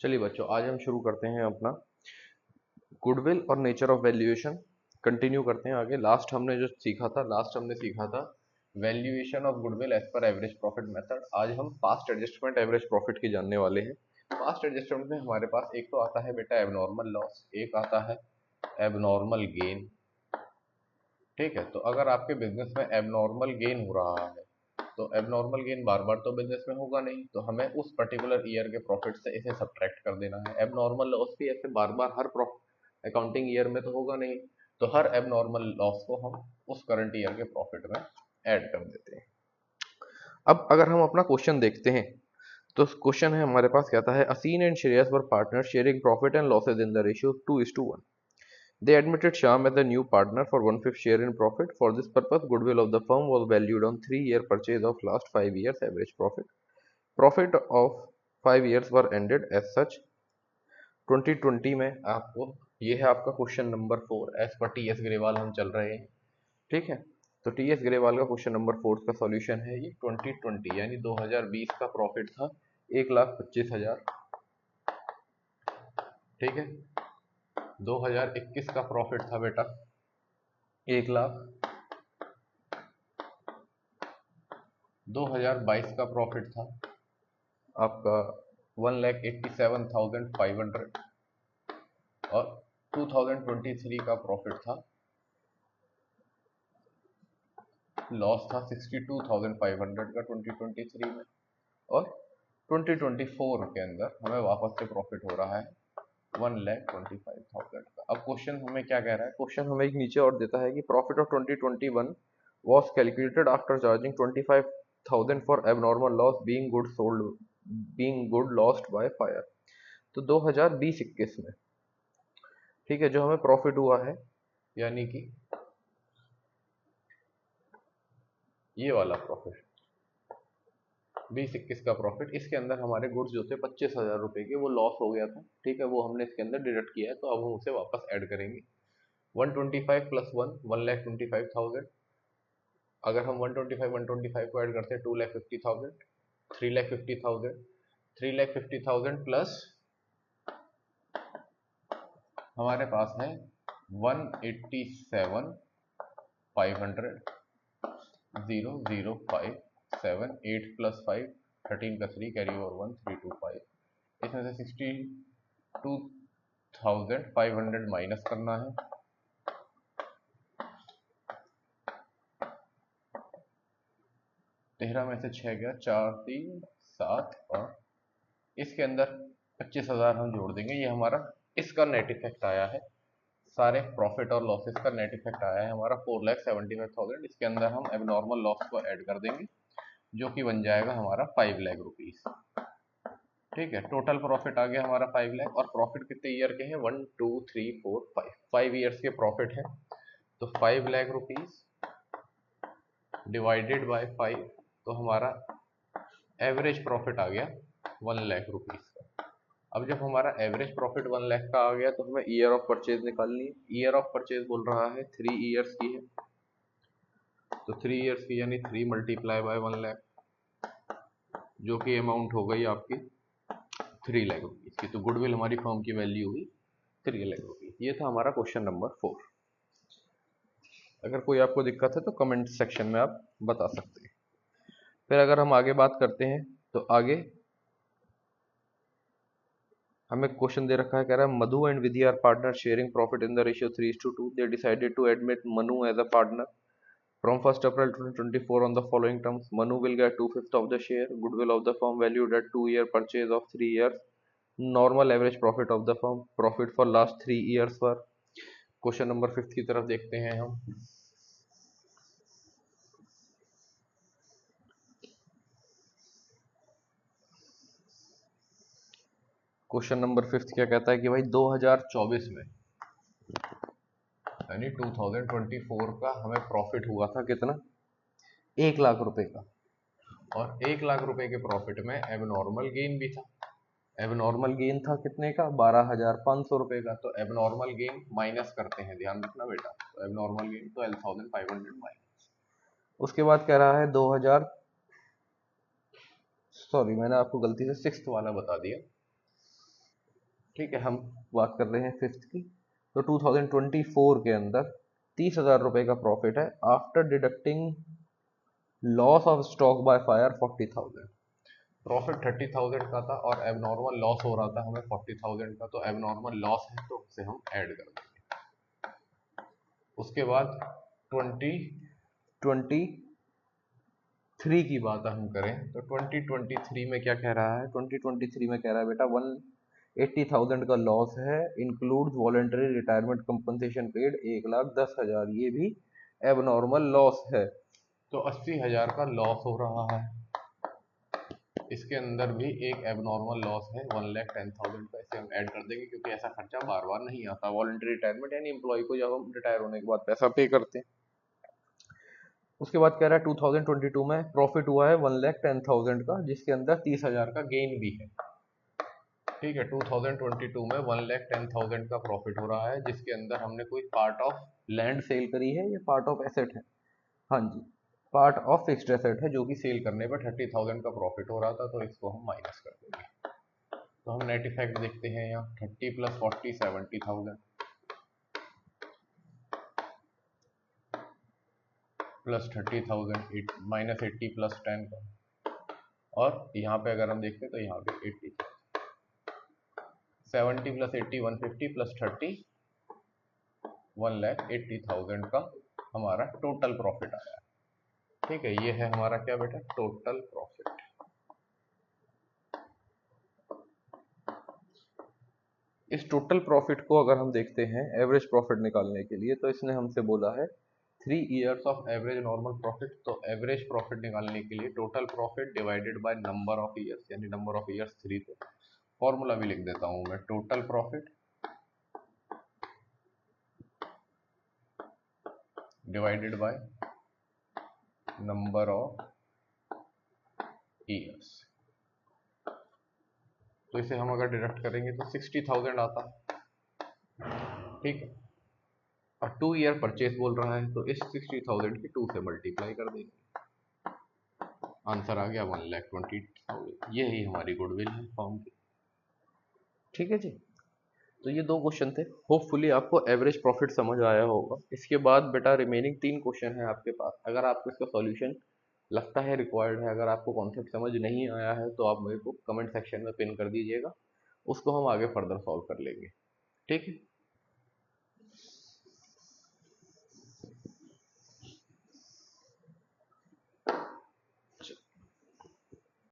चलिए बच्चों, आज हम शुरू करते हैं अपना गुडविल और नेचर ऑफ वैल्यूएशन। कंटिन्यू करते हैं आगे। लास्ट हमने सीखा था valuation of goodwill as per average profit method. आज हम पास्ट एडजस्टमेंट एवरेज प्रॉफिट की जानने वाले हैं। पास्ट एडजस्टमेंट में हमारे पास एक तो आता है बेटा एबनॉर्मल लॉस, एक आता है एबनॉर्मल गेन। ठीक है, तो अगर आपके बिजनेस में एबनॉर्मल गेन हो रहा है तो एबनॉर्मल गेन बार बार तो बिजनेस में होगा नहीं, तो हमें उस पर्टिकुलर ईयर के प्रॉफिट से इसे सब्ट्रैक्ट कर देना है। एबनॉर्मल लॉस भी ऐसे बार बार हर अकाउंटिंग ईयर में तो होगा नहीं, तो हर एबनॉर्मल लॉस को हम उस करंट ईयर के प्रॉफिट में ऐड कर देते हैं। अब अगर हम अपना क्वेश्चन देखते हैं तो क्वेश्चन है हमारे पास, कहता है Aseen and Shreyas were partner sharing profit and losses in the ratio 2:1. They admitted Shyam as the new partner for 1/5 share in profit. For this purpose, goodwill of the firm was valued on 3-year purchase of last 5 years average profit. Profit of 5 years were ended as such. 2020 में आपको, ये है आपका question number 4 as per T S Grewal हम चल रहे हैं। ठीक है, तो टी एस ग्रेवाल का क्वेश्चन नंबर 4 का सॉल्यूशन है ये 2020 यानी 2020 का प्रॉफिट था 1,25,000। ठीक है, 2021 का प्रॉफिट था बेटा 1,00,000। 2022 का प्रॉफिट था आपका 1,87,500 और 2023 का प्रॉफिट था, लॉस था 62,500 का 2023 में, और 2024 के अंदर हमें वापस से प्रॉफिट हो रहा है 1,25,000 का। अब क्वेश्चन हमें क्या कह रहा है? क्वेश्चन हमें एक नीचे और देता है कि profit of 2021 was calculated after charging 25,000 for abnormal loss being good lost by fire। तो 2020-21 में, ठीक है, जो हमें प्रॉफिट हुआ है यानी कि ये वाला प्रॉफिट 2021 का प्रॉफिट, इसके अंदर हमारे गुड्स जो थे 25,000 रुपए के, वो लॉस हो गया था। ठीक है, वो हमने इसके अंदर डिडक्ट किया है, तो अब हम उसे वापस ऐड करेंगे। 125 प्लस 1,50,000। अगर हम 125 को ऐड करते हैं 2,50,000, 3,50,000, 3,50,000 प्लस हमारे पास है 187,500, 0,057, 8 प्लस 5 13 का 3 कैरी ओवर 1 325। इसमें से 62,500 माइनस करना है। 13 में से 6 गया, 4 3 7, और इसके अंदर 25,000 हम जोड़ देंगे। ये हमारा इसका नेट इफेक्ट आया है, सारे प्रॉफिट और लॉसेस का नेट इफेक्ट आया है हमारा 4,75,000। इसके अंदर हम एबनॉर्मल लॉस को ऐड कर देंगे जो कि बन जाएगा हमारा 5 लाख रुपीस। ठीक है, टोटल प्रॉफिट आ गया हमारा 5 लाख। और प्रॉफिट कितने ईयर के हैं? 1 2 3 4 5, 5 ईयर्स के प्रॉफिट है। तो 5 लाख रुपीस डिवाइडेड बाय 5, तो हमारा एवरेज प्रॉफिट आ गया 1 लाख रुपीस का। अब जब हमारा एवरेज प्रॉफिट 1 लाख का आ गया तो हमें ईयर ऑफ परचेज निकालनी है। ईयर ऑफ परचेज बोल रहा है 3 ईयर्स की है, तो 3 ईयर्स की यानी 3 मल्टीप्लाई बाय 1 लाख, जो कि अमाउंट हो गई आपकी 3 लाख रुपीज की। तो गुडविल हमारी फर्म की वैल्यू हुई 3 लाख रुपीज। ये था हमारा क्वेश्चन नंबर 4। अगर कोई आपको दिक्कत है तो कमेंट सेक्शन में आप बता सकते हैं। फिर अगर हम आगे बात करते हैं तो आगे हमें क्वेश्चन दे रखा है, कह रहा है Madhu and Vidhi are partner sharing profit in the ratio 3:2। They decided to admit Manu as a partner from 1st April 2024 on the following terms. Manu will get 2/5 of the share. Goodwill of the firm valued at 2-year purchase of 3 years. Normal average profit of the firm. Profit for last 3 years पर। Question number 5 की तरफ देखते हैं हम। Question number 5 क्या कहता है कि भाई 2024 में यानी 2024 का हमें प्रॉफिट हुआ था कितना? 1 लाख रुपए का। और 1 लाख रुपए के प्रॉफिट में एबनॉर्मल गेन भी था। एबनॉर्मल गेन था कितने का? 12,500 रुपए का। तो एबनॉर्मल गेन माइनस करते हैं, ध्यान रखना बेटा। तो एबनॉर्मल गेन 12,500 माइनस। उसके बाद कह रहा है 2000, सॉरी मैंने आपको गलती से 6th वाला बता दिया। ठीक है, हम बात कर रहे हैं फिफ्थ की। तो 2024 के अंदर 30,000 रुपये का प्रॉफिट है after deducting loss of stock by fire 40,000। Profit 30,000 का था और एबनॉर्मल लॉस हो रहा था हमें 40,000 का, तो एबनॉर्मल लॉस है तो उसे हम ऐड कर देंगे। उसके बाद 2023 की बात हम करें तो 2023 में क्या कह रहा है, 2023 में कह रहा है बेटा 180,000 का लॉस है, includes voluntary retirement compensation paid 1,10,000, ये भी एबनॉर्मल लॉस है, तो 80,000 का लॉस हो रहा है। इसके अंदर भी एक एबनॉर्मल लॉस है 1,10,000 का, इसे हम ऐड कर देंगे क्योंकि ऐसा खर्चा बार बार नहीं आता। वॉलंटरी रिटायरमेंट यानी एम्प्लॉय को जब हम रिटायर होने के बाद पैसा पे करते हैं। उसके बाद कह रहा है 2022 में प्रॉफिट हुआ है 1,10,000 का, जिसके अंदर 30,000 का गेन भी है। ठीक है, 2022 में 1,10,000 का प्रॉफिट हो रहा है, जिसके अंदर हमने कोई पार्ट ऑफ लैंड सेल करी है या पार्ट ऑफ एसेट है, हाँ जी पार्ट ऑफ फिक्स्ड एसेट है, जो कि सेल करने पर 30,000 का प्रॉफिट हो रहा था, तो इसको हम माइनस कर देंगे। तो हम नेट इफेक्ट देखते हैं यहाँ 30 + 40 70,000 प्लस 30,000 माइनस 80 + 10 का, और यहाँ पे अगर हम देखते हैं तो यहाँ पे 80 70 + 80 150 + 30 1,80,000 का हमारा टोटल प्रॉफिट आया। ठीक है, ये है हमारा क्या बेटा, टोटल प्रॉफिट। इस टोटल प्रॉफिट को अगर हम देखते हैं एवरेज प्रॉफिट निकालने के लिए, तो इसने हमसे बोला है 3 years of average normal profit. तो एवरेज प्रॉफिट निकालने के लिए total profit divided by number of years, यानी नंबर ऑफ ईयर्स 3। तो फॉर्मूला भी लिख देता हूं मैं, total profit divided by number of years. तो इसे हम अगर डिडक्ट करेंगे तो 60,000 आता है। ठीक है, और 2 ईयर परचेज बोल रहा है, तो इस 60,000 की 2 से मल्टीप्लाई कर देंगे, आंसर आ गया 1,20,000। ये ही हमारी गुडविल है फॉर्म की। ठीक है जी, तो ये 2 क्वेश्चन थे, होपफुली आपको एवरेज प्रॉफिट समझ आया होगा। इसके बाद बेटा रिमेनिंग 3 क्वेश्चन है आपके पास, अगर आपको इसका सॉल्यूशन लगता है रिक्वायर्ड है, अगर आपको कॉन्सेप्ट समझ नहीं आया है तो आप मेरे को कमेंट सेक्शन में पिन कर दीजिएगा, उसको हम आगे फर्दर सॉल्व कर लेंगे। ठीक है।